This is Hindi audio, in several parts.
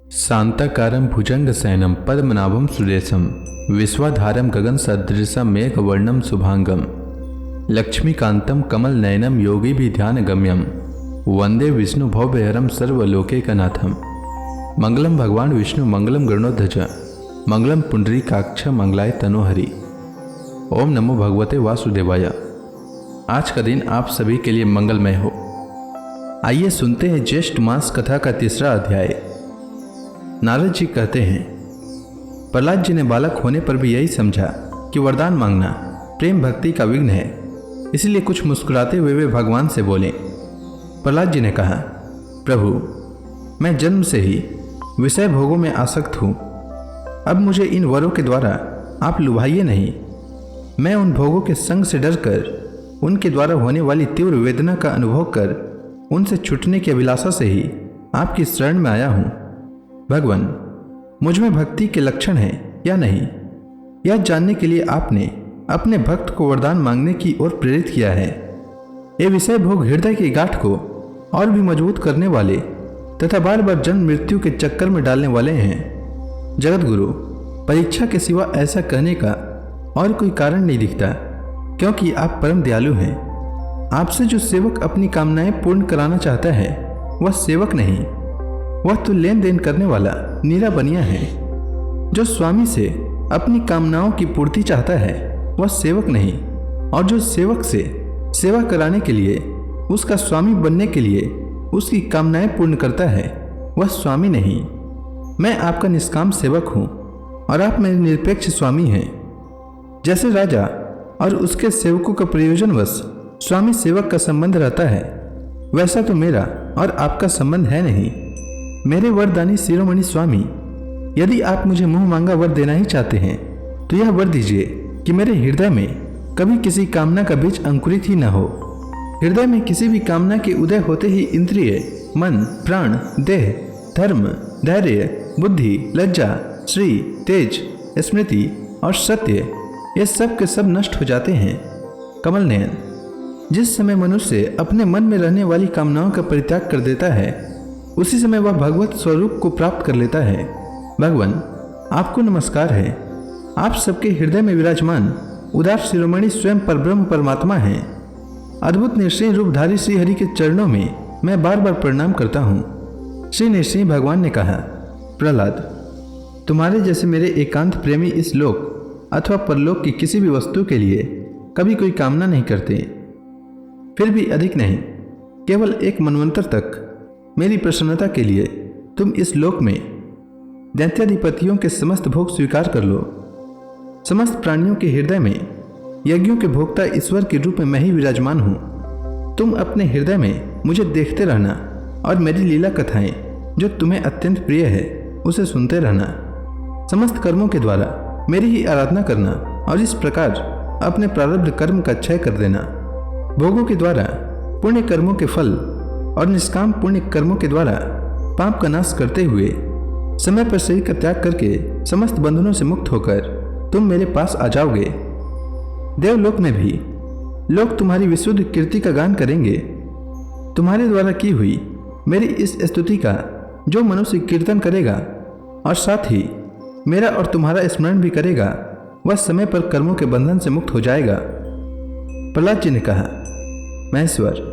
शांताकारं भुजंगशयनं पद्मनाभं सुरेशं विश्वाधारं गगनसदृशं मेघवर्णं शुभांगं लक्ष्मीकान्तं कमलनयनं योगिभिध्यानगम्यं वंदे विष्णुभवभयहरं सर्वलोकैकनाथं। मंगलम भगवान विष्णु मंगलम गरुड़ध्वज मंगलम पुंडरीकाक्ष मंगलाय तनोहरि। ओम नमो भगवते वासुदेवाय। आज का दिन आप सभी के लिए मंगलमय हो। आइए सुनते हैं ज्येष्ठ मास कथा का तीसरा अध्याय। नारद जी कहते हैं, प्रहलाद जी ने बालक होने पर भी यही समझा कि वरदान मांगना प्रेम भक्ति का विघ्न है, इसलिए कुछ मुस्कुराते हुए वे भगवान से बोले। प्रहलाद जी ने कहा, प्रभु, मैं जन्म से ही विषय भोगों में आसक्त हूँ। अब मुझे इन वरों के द्वारा आप लुभाइए नहीं। मैं उन भोगों के संग से डरकर उनके द्वारा होने वाली तीव्र वेदना का अनुभव कर उनसे छूटने की अभिलाषा से ही आपकी शरण में आया हूँ। भगवान, मुझ में भक्ति के लक्षण हैं या नहीं, यह जानने के लिए आपने अपने भक्त को वरदान मांगने की ओर प्रेरित किया है। ये विषय भोग हृदय की गांठ को और भी मजबूत करने वाले तथा बार बार जन्म मृत्यु के चक्कर में डालने वाले हैं। जगत गुरु, परीक्षा के सिवा ऐसा कहने का और कोई कारण नहीं दिखता, क्योंकि आप परम दयालु हैं। आपसे जो सेवक अपनी कामनाएं पूर्ण कराना चाहता है वह सेवक नहीं, वह तो लेन देन करने वाला नीरा बनिया है। जो स्वामी से अपनी कामनाओं की पूर्ति चाहता है वह सेवक नहीं, और जो सेवक से सेवा कराने के लिए, उसका स्वामी बनने के लिए उसकी कामनाएं पूर्ण करता है वह स्वामी नहीं। मैं आपका निष्काम सेवक हूँ और आप मेरे निरपेक्ष स्वामी हैं। जैसे राजा और उसके सेवकों का प्रयोजनवश स्वामी सेवक का संबंध रहता है, वैसा तो मेरा और आपका संबंध है नहीं। मेरे वरदानी शिरोमणि स्वामी, यदि आप मुझे मुंह मांगा वर देना ही चाहते हैं तो यह वर दीजिए कि मेरे हृदय में कभी किसी कामना का बीज अंकुरित ही न हो। हृदय में किसी भी कामना के उदय होते ही इंद्रिय, मन, प्राण, देह, धर्म, धैर्य, बुद्धि, लज्जा, श्री, तेज, स्मृति और सत्य, ये सब के सब नष्ट हो जाते हैं। कमल नयन, जिस समय मनुष्य अपने मन में रहने वाली कामनाओं का परित्याग कर देता है, उसी समय वह भगवत स्वरूप को प्राप्त कर लेता है। भगवान, आपको नमस्कार है। आप सबके हृदय में विराजमान उदार शिरोमणि स्वयं परब्रह्म परमात्मा हैं। अद्भुत निरसिंह रूपधारी श्री हरि के चरणों में मैं बार बार प्रणाम करता हूँ। श्री निरसिंह भगवान ने कहा, प्रहलाद, तुम्हारे जैसे मेरे एकांत प्रेमी इस लोक अथवा परलोक की किसी भी वस्तु के लिए कभी कोई कामना नहीं करते, फिर भी अधिक नहीं, केवल एक मनवंतर तक मेरी प्रसन्नता के लिए तुम इस लोक में दैत्याधिपतियों के समस्त भोग स्वीकार कर लो। समस्त प्राणियों के हृदय में यज्ञों के भोक्ता ईश्वर के रूप में मैं ही विराजमान हूँ। तुम अपने हृदय में मुझे देखते रहना और मेरी लीला कथाएं जो तुम्हें अत्यंत प्रिय है उसे सुनते रहना। समस्त कर्मों के द्वारा मेरी ही आराधना करना और इस प्रकार अपने प्रारब्ध कर्म का क्षय कर देना। भोगों के द्वारा पुण्य कर्मों के फल और निष्काम पुण्य कर्मों के द्वारा पाप का नाश करते हुए समय पर शरीर का त्याग करके समस्त बंधनों से मुक्त होकर तुम मेरे पास आ जाओगे। देवलोक में भी लोग तुम्हारी विशुद्ध कीर्ति का गान करेंगे। तुम्हारे द्वारा की हुई मेरी इस स्तुति का जो मनुष्य कीर्तन करेगा और साथ ही मेरा और तुम्हारा स्मरण भी करेगा, वह समय पर कर्मों के बंधन से मुक्त हो जाएगा। प्रहलाद जी ने कहा, महेश्वर,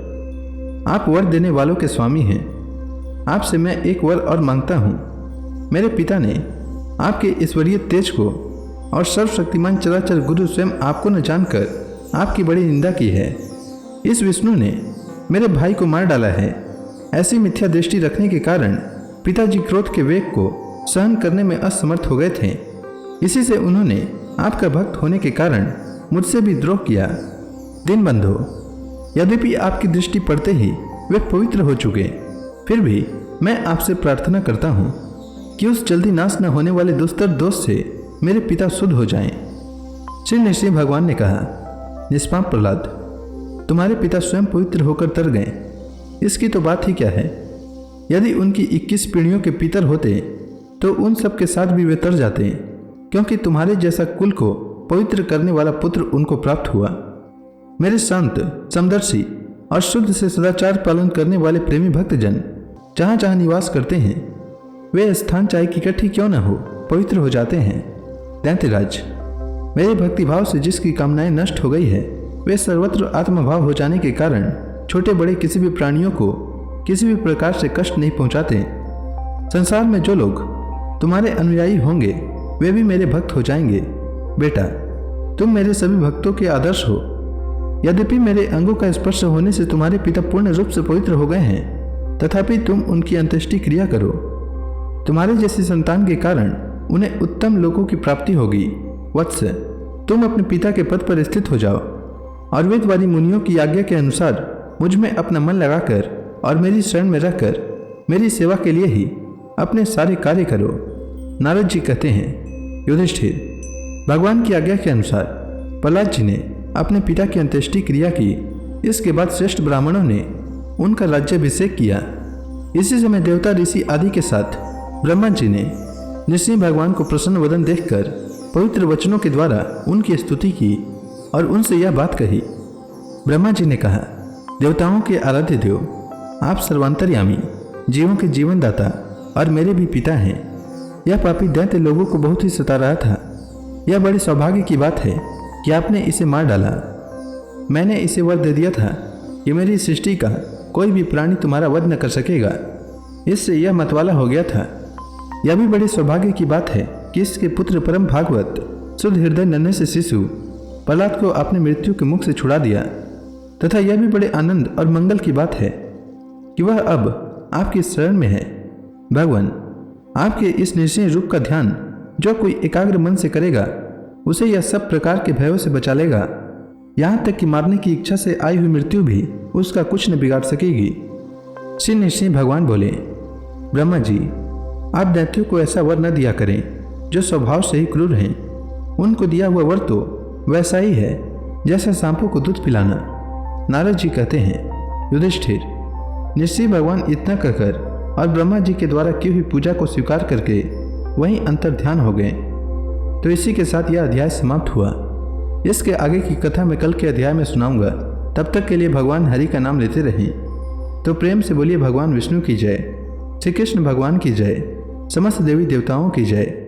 आप वर देने वालों के स्वामी हैं। आपसे मैं एक वर और मांगता हूँ। मेरे पिता ने आपके ईश्वरीय तेज को और सर्वशक्तिमान चराचर गुरु स्वयं आपको न जानकर आपकी बड़ी निंदा की है। इस विष्णु ने मेरे भाई को मार डाला है। ऐसी मिथ्या दृष्टि रखने के कारण पिताजी क्रोध के वेग को सहन करने में असमर्थ हो गए थे। इसी से उन्होंने आपका भक्त होने के कारण मुझसे भी द्रोह किया। दीनबंधु, यद्यपि आपकी दृष्टि पड़ते ही वे पवित्र हो चुके, फिर भी मैं आपसे प्रार्थना करता हूँ कि उस जल्दी नाश न होने वाले दुस्तर दोष से मेरे पिता शुद्ध हो जाएं। श्री नृसिंह भगवान ने कहा, निष्पाप प्रहलाद, तुम्हारे पिता स्वयं पवित्र होकर तर गए, इसकी तो बात ही क्या है। यदि उनकी 21 पीढ़ियों के पितर होते तो उन सब के साथ भी वे तर जाते, क्योंकि तुम्हारे जैसा कुल को पवित्र करने वाला पुत्र उनको प्राप्त हुआ। मेरे शांत, समदर्शी और शुद्ध से सदाचार पालन करने वाले प्रेमी भक्तजन जहाँ जहाँ निवास करते हैं, वे स्थान चाहे इकट्ठी क्यों न हो पवित्र हो जाते हैं। दैत्यराज, मेरे भक्तिभाव से जिसकी कामनाएं नष्ट हो गई है वे सर्वत्र आत्मभाव हो जाने के कारण छोटे बड़े किसी भी प्राणियों को किसी भी प्रकार से कष्ट नहीं पहुंचाते। संसार में जो लोग तुम्हारे अनुयायी होंगे वे भी मेरे भक्त हो जाएंगे। बेटा, तुम मेरे सभी भक्तों के आदर्श हो। यद्यपि मेरे अंगों का स्पर्श होने से तुम्हारे पिता पूर्ण रूप से पवित्र हो गए हैं, तथापि तुम उनकी अंत्येष्टि क्रिया करो। तुम्हारे जैसे संतान के कारण उन्हें उत्तम लोकों की प्राप्ति होगी। वत्स, तुम अपने पिता के पद पर स्थित हो जाओ और वेदवादी मुनियों की आज्ञा के अनुसार मुझ में अपना मन लगाकर और मेरी शरण में रहकर मेरी सेवा के लिए ही अपने सारे कार्य करो। नारद जी कहते हैं, युधिष्ठिर, भगवान की आज्ञा के अनुसार प्रहलाद जी ने अपने पिता की अंत्येष्टि क्रिया की। इसके बाद श्रेष्ठ ब्राह्मणों ने उनका राज्याभिषेक किया। इसी समय देवता ऋषि आदि के साथ ब्रह्मा जी ने नृसिंह भगवान को प्रसन्न वदन देखकर पवित्र वचनों के द्वारा उनकी स्तुति की और उनसे यह बात कही। ब्रह्मा जी ने कहा, देवताओं के आराध्य देव, आप सर्वांतर्यामी, जीवों के जीवनदाता और मेरे भी पिता हैं। यह पापी दैत्य लोगों को बहुत ही सता रहा था। यह बड़ी सौभाग्य की बात है कि आपने इसे मार डाला। मैंने इसे वर दे दिया था कि मेरी सृष्टि का कोई भी प्राणी तुम्हारा वध न कर सकेगा। इससे यह मतवाला हो गया था। यह भी बड़ी सौभाग्य की बात है कि इसके पुत्र परम भागवत शुद्ध हृदय नन्हे से शिशु प्रहलाद को आपने मृत्यु के मुख से छुड़ा दिया। तथा यह भी बड़े आनंद और मंगल की बात है कि वह अब आपकी शरण में है। भगवान, आपके इस निश्चय रूप का ध्यान जो कोई एकाग्र मन से करेगा उसे यह सब प्रकार के भयों से बचा लेगा। यहाँ तक कि मारने की इच्छा से आई हुई मृत्यु भी उसका कुछ न बिगाड़ सकेगी। श्री नृसिंह भगवान बोले, ब्रह्मा जी, आप दैत्यों को ऐसा वर न दिया करें जो स्वभाव से ही क्रूर हैं। उनको दिया हुआ वर तो वैसा ही है जैसा सांपों को दूध पिलाना। नारद जी कहते हैं, युधिष्ठिर, नृसिंह भगवान इतना कहकर और ब्रह्मा जी के द्वारा की हुई पूजा को स्वीकार करके वहीं अंतर ध्यान हो गए। तो इसी के साथ यह अध्याय समाप्त हुआ। इसके आगे की कथा मैं कल के अध्याय में सुनाऊंगा। तब तक के लिए भगवान हरि का नाम लेते रहें। तो प्रेम से बोलिए भगवान विष्णु की जय, श्री कृष्ण भगवान की जय, समस्त देवी देवताओं की जय।